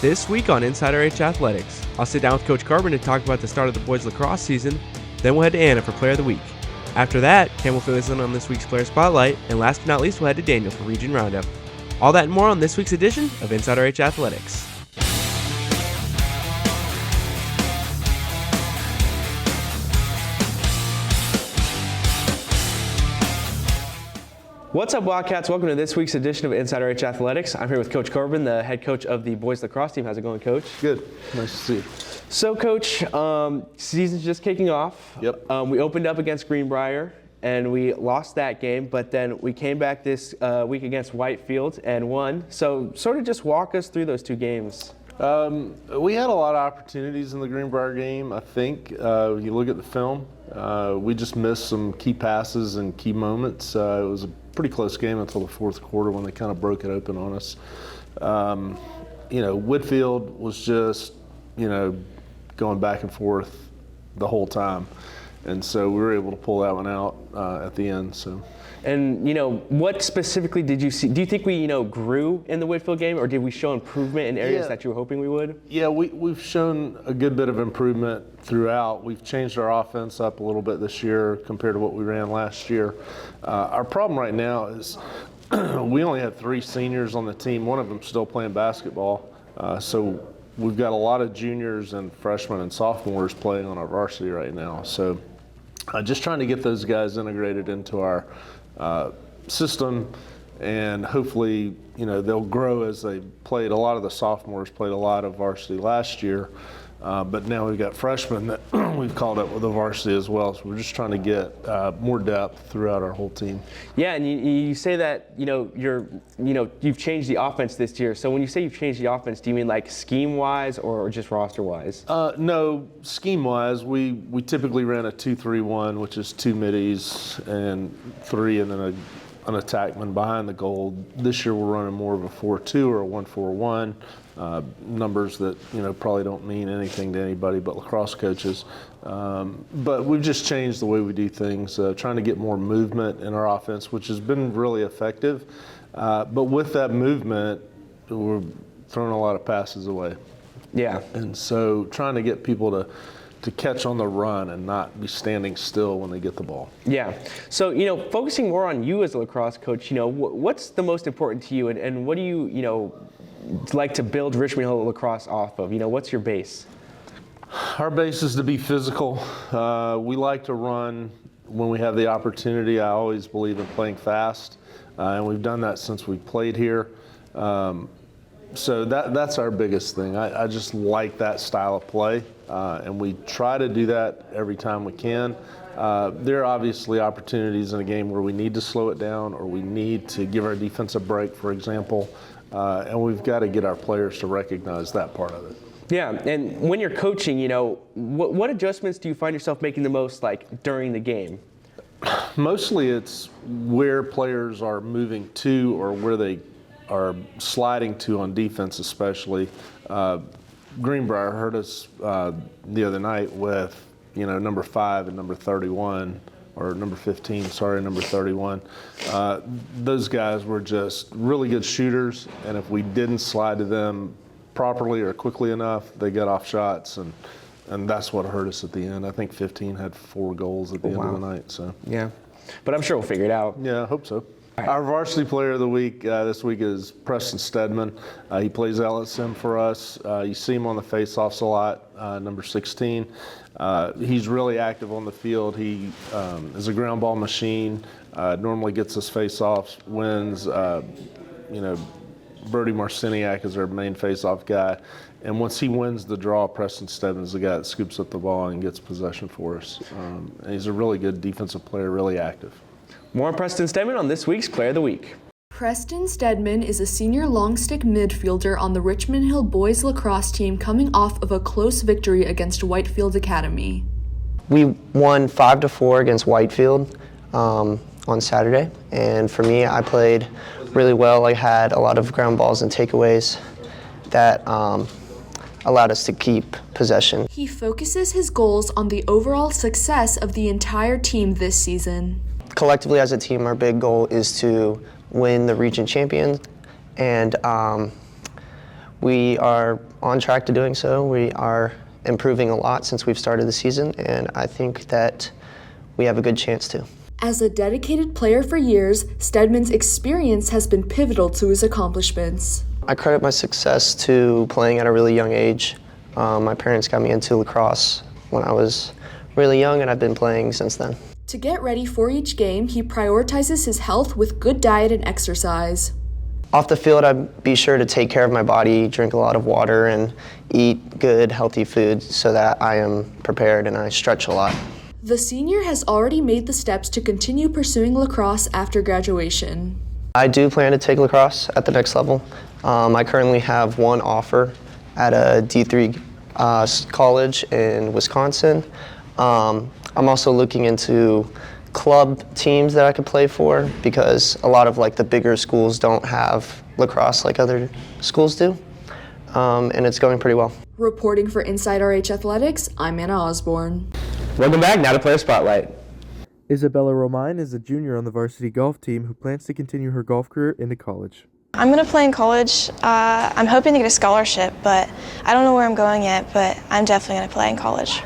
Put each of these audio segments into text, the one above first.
This week on InsideRHAthletics, I'll sit down with Coach Carbon to talk about the start of the boys lacrosse season, then we'll head to Anna for Player of the Week. After that, Cam will fill us in on this week's Player Spotlight, and last but not least, we'll head to Daniel for Region Roundup. All that and more on this week's edition of InsideRHAthletics. What's up, Wildcats? Welcome to this week's edition of InsideRHAthletics. I'm here with Coach Corbin, the head coach of the boys lacrosse team. How's it going, Coach? Good. Nice to see you. So, Coach, season's just kicking off. Yep. We opened up against Greenbrier, and we lost that game, but then we came back this week against Whitefield and won. So, sort of just walk us through those two games. We had a lot of opportunities in the Greenbrier game, I think. When you look at the film, we just missed some key passes and key moments. It was a pretty close game until the fourth quarter when they kind of broke it open on us. Whitfield was just, going back and forth the whole time. And so we were able to pull that one out at the end. So. And, what specifically did you see? Do you think we, grew in the Whitfield game, or did we show improvement in areas that you were hoping we would? Yeah, we've shown a good bit of improvement throughout. We've changed our offense up a little bit this year compared to what we ran last year. Our problem right now is we only have 3 seniors on the team. One of them still playing basketball. So we've got a lot of juniors and freshmen and sophomores playing on our varsity right now. So just trying to get those guys integrated into our system, and hopefully, they'll grow as they played. A lot of the sophomores played a lot of varsity last year, but now we've got freshmen that we've called up with the varsity as well. So we're just trying to get more depth throughout our whole team. Yeah, and you say that you've changed the offense this year. So when you say you've changed the offense, do you mean like scheme-wise or just roster-wise? No, scheme-wise, we typically ran a 2-3-1, which is 2 middies and 3, and then an attackman behind the goal. This year we're running more of a 4-2 or a 1-4-1. Numbers that probably don't mean anything to anybody but lacrosse coaches. But we've just changed the way we do things, trying to get more movement in our offense, which has been really effective. But with that movement, we're throwing a lot of passes away. Yeah. And so trying to get people to catch on the run and not be standing still when they get the ball. Yeah. So, focusing more on you as a lacrosse coach, what's the most important to you, and what do you, like to build Richmond Hill lacrosse off of? What's your base? Our base is to be physical. We like to run when we have the opportunity. I always believe in playing fast, and we've done that since we played here. So that's our biggest thing. I just like that style of play, and we try to do that every time we can. There are obviously opportunities in a game where we need to slow it down or we need to give our defense a break, for example, and we've got to get our players to recognize that part of it. Yeah, and when you're coaching, what adjustments do you find yourself making the most, like, during the game? Mostly it's where players are moving to or where they are sliding to on defense, especially. Greenbrier hurt us the other night with, number 5 and number 31, or number 15, sorry, number 31. Those guys were just really good shooters, and if we didn't slide to them properly or quickly enough, they got off shots, and that's what hurt us at the end. I think 15 had 4 goals at the end of the night. So yeah, but I'm sure we'll figure it out. Yeah, I hope so. Our varsity player of the week this week is Preston Stedman. He plays LSM for us. You see him on the face-offs a lot, number 16. He's really active on the field. He is a ground ball machine, normally gets us face-offs, wins. Brody Marciniak is our main face-off guy. And once he wins the draw, Preston Stedman is the guy that scoops up the ball and gets possession for us. And he's a really good defensive player, really active. More on Preston Stedman on this week's Player of the Week. Preston Stedman is a senior long-stick midfielder on the Richmond Hill boys lacrosse team coming off of a close victory against Whitefield Academy. We won 5-4 against Whitefield on Saturday, and for me, I played really well. I had a lot of ground balls and takeaways that allowed us to keep possession. He focuses his goals on the overall success of the entire team this season. Collectively as a team, our big goal is to win the region champion, and We are on track to doing so. We are improving a lot since we've started the season, and I think that we have a good chance to. As a dedicated player for years, Stedman's experience has been pivotal to his accomplishments. I credit my success to playing at a really young age. My parents got me into lacrosse when I was really young, and I've been playing since then. To get ready for each game, he prioritizes his health with good diet and exercise. Off the field, I be sure to take care of my body, drink a lot of water, and eat good, healthy food so that I am prepared and I stretch a lot. The senior has already made the steps to continue pursuing lacrosse after graduation. I do plan to take lacrosse at the next level. I currently have one offer at a D3 college in Wisconsin. I'm also looking into club teams that I could play for because a lot of the bigger schools don't have lacrosse like other schools do, and it's going pretty well. Reporting for InsideRH Athletics, I'm Anna Osborne. Welcome back, now to Player Spotlight. Isabella Romine is a junior on the varsity golf team who plans to continue her golf career into college. I'm going to play in college. I'm hoping to get a scholarship, but I don't know where I'm going yet, but I'm definitely going to play in college.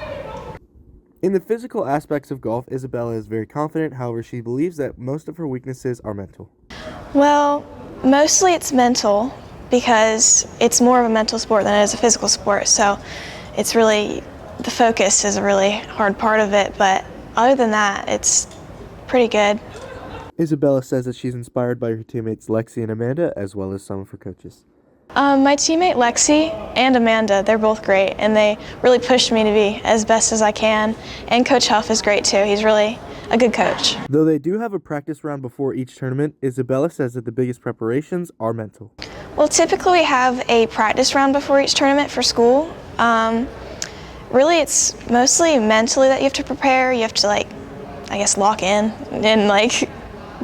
In the physical aspects of golf, Isabella is very confident. However, she believes that most of her weaknesses are mental. Well, mostly it's mental because it's more of a mental sport than it is a physical sport. So it's really, the focus is a really hard part of it. But other than that, it's pretty good. Isabella says that she's inspired by her teammates Lexi and Amanda, as well as some of her coaches. My teammate Lexi and Amanda, they're both great, and they really pushed me to be as best as I can. And Coach Huff is great too. He's really a good coach. Though they do have a practice round before each tournament, Isabella says that the biggest preparations are mental. Well, typically we have a practice round before each tournament for school. Really, it's mostly mentally that you have to prepare. You have to, lock in and,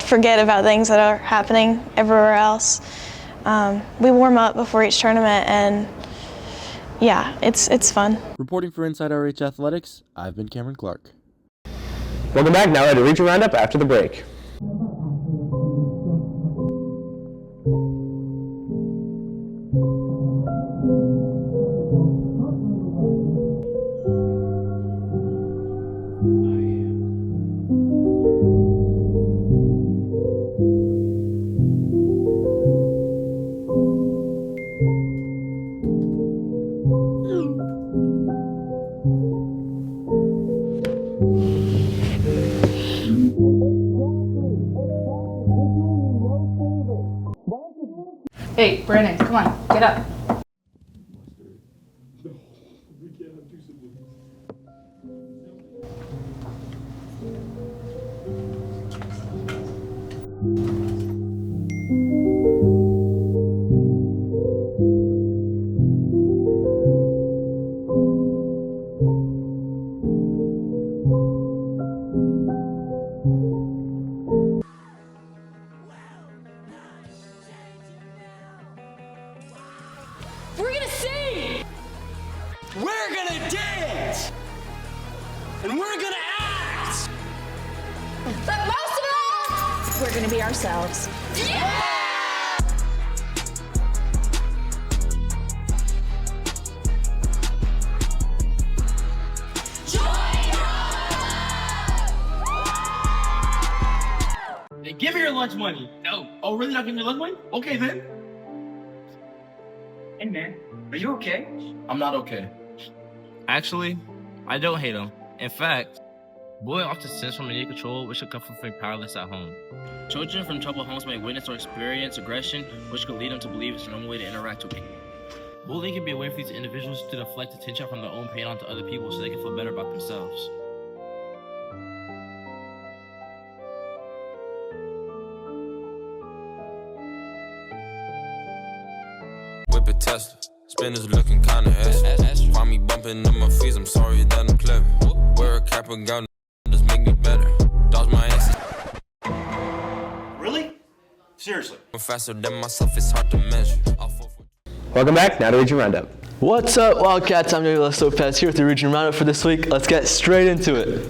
forget about things that are happening everywhere else. We warm up before each tournament, and yeah, it's fun. Reporting for InsideRH Athletics, I've been Cameron Clark. Welcome back. Now to Region Roundup after the break. Hey, Brandon, come on, get up. We're gonna sing! We're gonna dance! And we're gonna act! But most of all, we're gonna be ourselves. Yeah! Hey, give me your lunch money. No. Oh, really not giving me lunch money? Okay, then. Hey, man, are you okay? I'm not okay. Actually, I don't hate him. In fact, boy often sins from immediate control, which should come from being powerless at home. Children from troubled homes may witness or experience aggression, which could lead them to believe it's a normal way to interact with people. Bullying can be a way for these individuals to deflect attention from their own pain onto other people so they can feel better about themselves. Whip a Tesla, spinners looking kinda ass. Find me bumping in my fees, I'm sorry that I'm clever. Wear a cap and gown, just make me better. Dodge my ass. Really? Seriously? I'm faster than myself, it's hard to measure. Welcome back. Now to Region Roundup. What's up, Wildcats? I'm Nicolas Lopez here with the Region Roundup for this week. Let's get straight into it.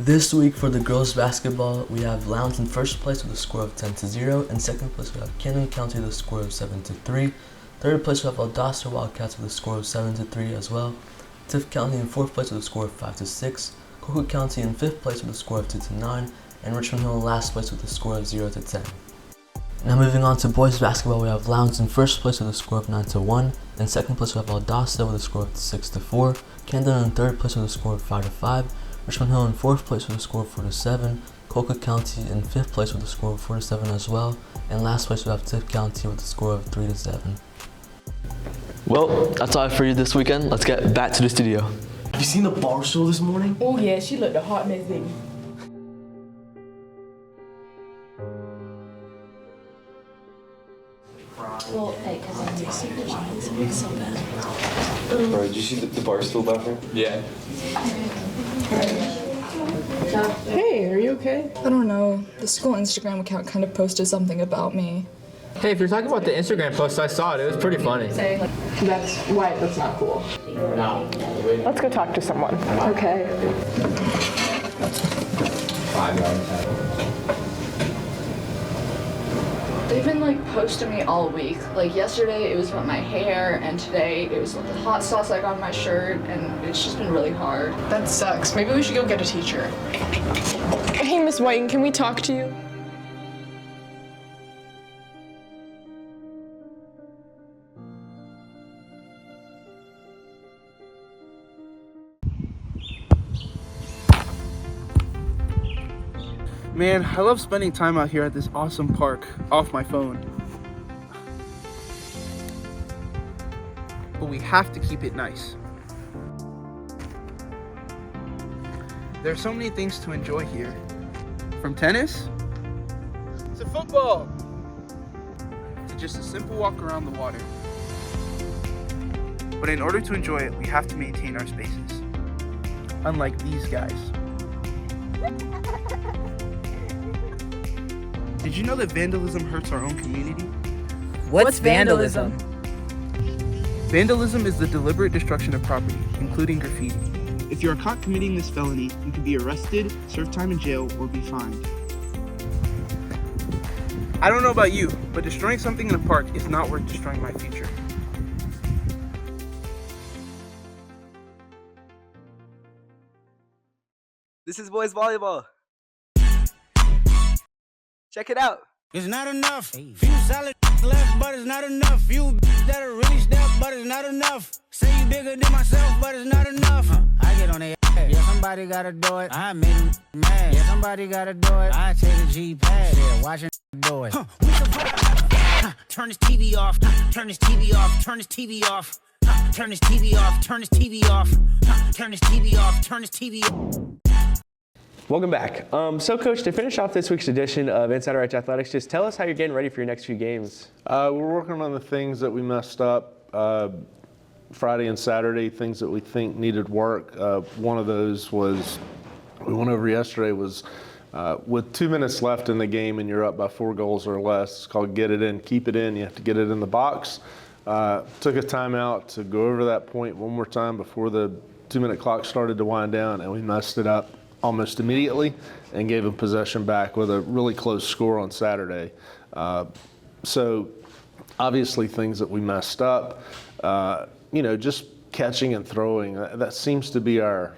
This week for the girls basketball, we have Lowndes in first place with a score of 10-0. In second place, we have Camden County with a score of 7-3. Third place, we have Valdosta Wildcats with a score of 7-3 as well. Tift County in fourth place with a score of 5-6. Cocoa County in fifth place with a score of 2-9. And Richmond Hill in last place with a score of 0-10. Now moving on to boys basketball, we have Lowndes in first place with a score of 9-1. In second place, we have Valdosta with a score of 6-4. Camden in third place with a score of 5-5. Richmond Hill in fourth place with a score of 4-7. Cocoa County in fifth place with a score of 4-7 as well. And last place we have Tift County with a score of 3-7. Well, that's all for you this weekend. Let's get back to the studio. Have you seen the bar show this morning? Oh yeah, she looked a hot mess, baby. Well, hey, because I'm just so bad. Bro, did you see the bar stool bathroom? Yeah. Hey, are you okay? I don't know. The school Instagram account kind of posted something about me. Hey, if you're talking about the Instagram post, I saw it. It was pretty funny. Saying like, that's white, that's not cool. No. Let's go talk to someone. Okay. They've been like posting me all week. Like yesterday it was about my hair, and today it was with the hot sauce I got on my shirt, and it's just been really hard. That sucks. Maybe we should go get a teacher. Hey, Miss Whiten, can we talk to you? Man, I love spending time out here at this awesome park off my phone. But we have to keep it nice. There are so many things to enjoy here. From tennis to football to just a simple walk around the water. But in order to enjoy it, we have to maintain our spaces. Unlike these guys. Did you know that vandalism hurts our own community? What's vandalism? Vandalism is the deliberate destruction of property, including graffiti. If you are caught committing this felony, you can be arrested, serve time in jail, or be fined. I don't know about you, but destroying something in a park is not worth destroying my future. This is boys volleyball. Check it out. It's not enough. Few solid left, but it's not enough. Few that are really step, but it's not enough. Say you bigger than myself, but it's not enough. I get on their ass. Yeah, somebody gotta do it. I made them mad. Yeah, somebody gotta do it. I take a G-pad. Yeah, watching do it. Turn this TV off. Turn this TV off. Turn this TV off. Turn this TV off. Turn this TV off. Turn this TV off. Turn this TV off. Welcome back. So, Coach, to finish off this week's edition of InsideRHAthletics, just tell us how you're getting ready for your next few games. We're working on the things that we messed up Friday and Saturday, things that we think needed work. One of those was, we went over yesterday, was with 2 minutes left in the game and you're up by 4 goals or less. It's called get it in, keep it in. You have to get it in the box. Took a timeout to go over that point one more time before the 2-minute clock started to wind down, and we messed it up almost immediately and gave them possession back with a really close score on Saturday. So obviously things that we messed up, just catching and throwing, that seems to be our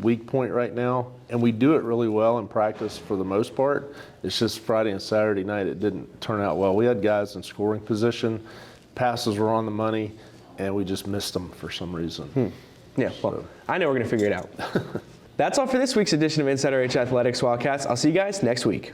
weak point right now. And we do it really well in practice for the most part. It's just Friday and Saturday night, it didn't turn out well. We had guys in scoring position, passes were on the money, and we just missed them for some reason. Yeah, well, I know we're going to figure it out. That's all for this week's edition of InsideRHAthletics Wildcats. I'll see you guys next week.